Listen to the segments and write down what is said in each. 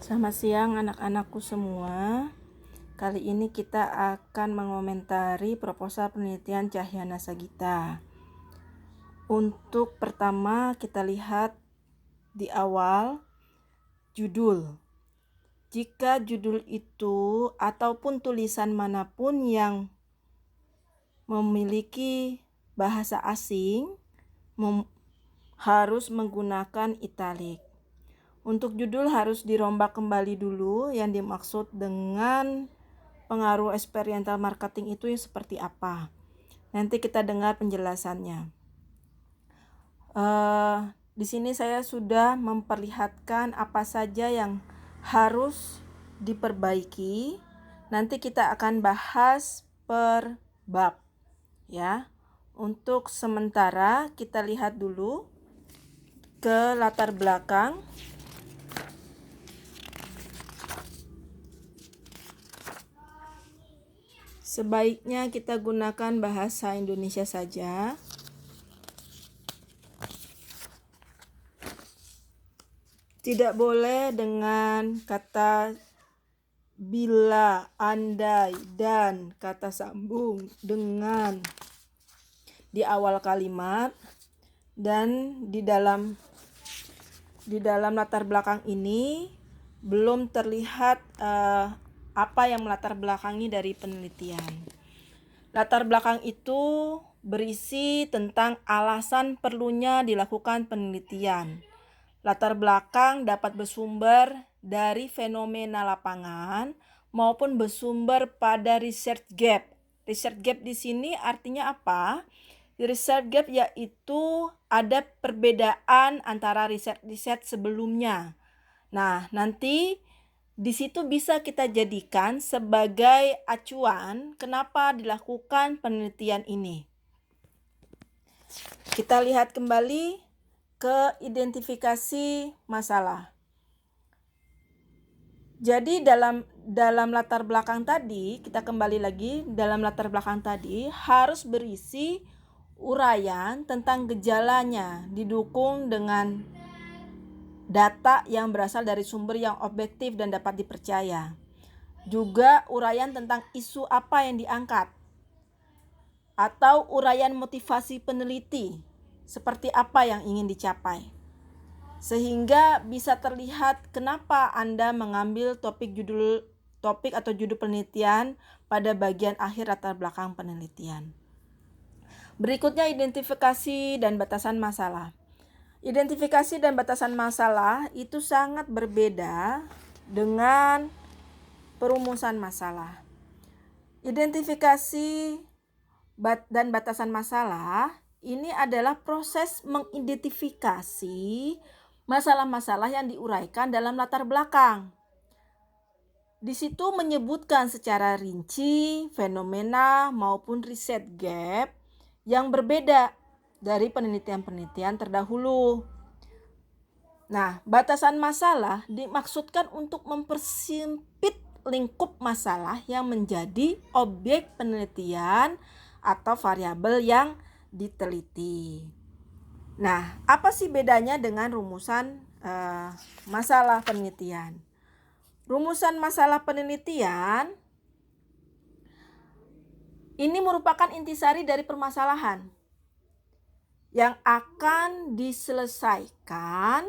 Selamat siang anak-anakku semua. Kali ini kita akan mengomentari proposal penelitian Cahyana Sagita. Untuk pertama kita lihat di awal judul. Jika judul itu ataupun tulisan manapun yang memiliki bahasa asing harus menggunakan italik. Untuk judul harus dirombak kembali dulu yang dimaksud dengan pengaruh experiential marketing itu seperti apa. Nanti kita dengar penjelasannya. Di sini saya sudah memperlihatkan apa saja yang harus diperbaiki. Nanti kita akan bahas per bab, ya. Untuk sementara kita lihat dulu ke latar belakang. Sebaiknya kita gunakan bahasa Indonesia saja. Tidak boleh dengan kata bila, andai, dan kata sambung dengan di awal kalimat. Dan di dalam latar belakang ini belum terlihat apa yang melatar belakangi dari penelitian. Latar belakang itu berisi tentang alasan perlunya dilakukan penelitian. Latar belakang dapat bersumber dari fenomena lapangan maupun bersumber pada research gap. Research gap di sini artinya apa? Research gap yaitu ada perbedaan antara riset-riset sebelumnya. Nah, nanti di situ bisa kita jadikan sebagai acuan kenapa dilakukan penelitian ini. Kita lihat kembali ke identifikasi masalah. Jadi dalam latar belakang tadi, kita kembali lagi dalam latar belakang tadi harus berisi uraian tentang gejalanya didukung dengan data yang berasal dari sumber yang objektif dan dapat dipercaya. Juga uraian tentang isu apa yang diangkat atau uraian motivasi peneliti seperti apa yang ingin dicapai. Sehingga bisa terlihat kenapa Anda mengambil topik atau judul penelitian pada bagian akhir latar belakang penelitian. Berikutnya identifikasi dan batasan masalah. Identifikasi dan batasan masalah itu sangat berbeda dengan perumusan masalah. Identifikasi dan batasan masalah ini adalah proses mengidentifikasi masalah-masalah yang diuraikan dalam latar belakang. Di situ menyebutkan secara rinci fenomena maupun riset gap yang berbeda dari penelitian-penelitian terdahulu. Nah, batasan masalah dimaksudkan untuk mempersempit lingkup masalah yang menjadi objek penelitian atau variabel yang diteliti. Nah, apa sih bedanya dengan rumusan masalah penelitian? Rumusan masalah penelitian ini merupakan intisari dari permasalahan yang akan diselesaikan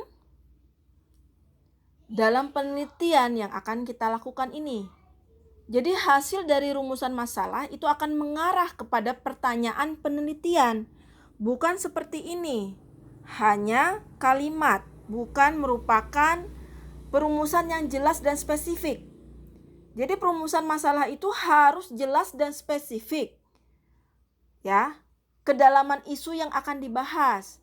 dalam penelitian yang akan kita lakukan ini. Jadi hasil dari rumusan masalah itu akan mengarah kepada pertanyaan penelitian. Bukan seperti ini, hanya kalimat, bukan merupakan perumusan yang jelas dan spesifik. Jadi perumusan masalah itu harus jelas dan spesifik. Ya, kedalaman isu yang akan dibahas.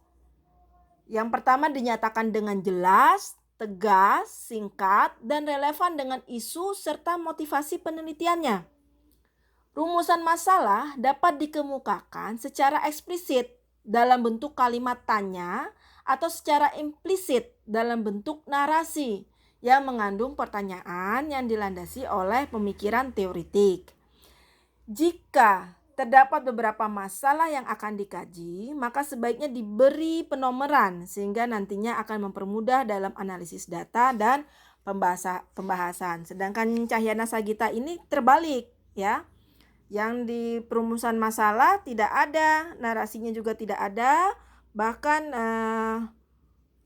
Yang pertama dinyatakan dengan jelas, tegas, singkat, dan relevan dengan isu serta motivasi penelitiannya. Rumusan masalah dapat dikemukakan secara eksplisit dalam bentuk kalimat tanya atau secara implisit dalam bentuk narasi yang mengandung pertanyaan yang dilandasi oleh pemikiran teoritik. Jika terdapat beberapa masalah yang akan dikaji, maka sebaiknya diberi penomoran sehingga nantinya akan mempermudah dalam analisis data dan pembahasan. Sedangkan Cahyana Sagita ini terbalik ya. Yang di perumusan masalah tidak ada, narasinya juga tidak ada, bahkan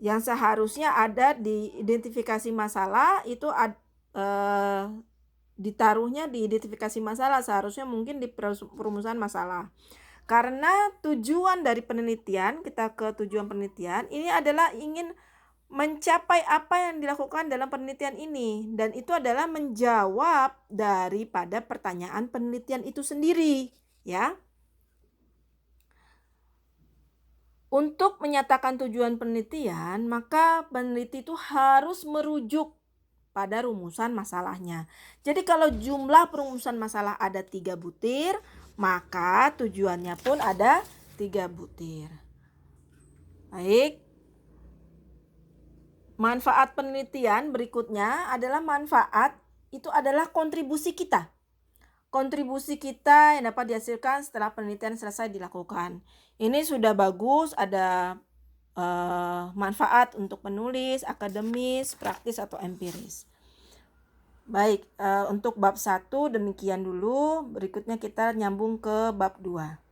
yang seharusnya ada di identifikasi masalah itu ditaruhnya di identifikasi masalah, seharusnya mungkin di perumusan masalah. Karena tujuan dari penelitian, kita ke tujuan penelitian, ini adalah ingin mencapai apa yang dilakukan dalam penelitian ini, dan itu adalah menjawab daripada pertanyaan penelitian itu sendiri, ya. Untuk menyatakan tujuan penelitian, maka peneliti itu harus merujuk pada rumusan masalahnya. Jadi kalau jumlah perumusan masalah ada 3 butir, maka tujuannya pun ada 3 butir. Baik. Manfaat penelitian berikutnya adalah itu adalah kontribusi kita. Kontribusi kita yang dapat dihasilkan setelah penelitian selesai dilakukan. Ini sudah bagus, ada manfaat untuk penulis, akademis, praktis atau empiris. Baik, untuk bab 1 demikian dulu. Berikutnya kita nyambung ke bab 2.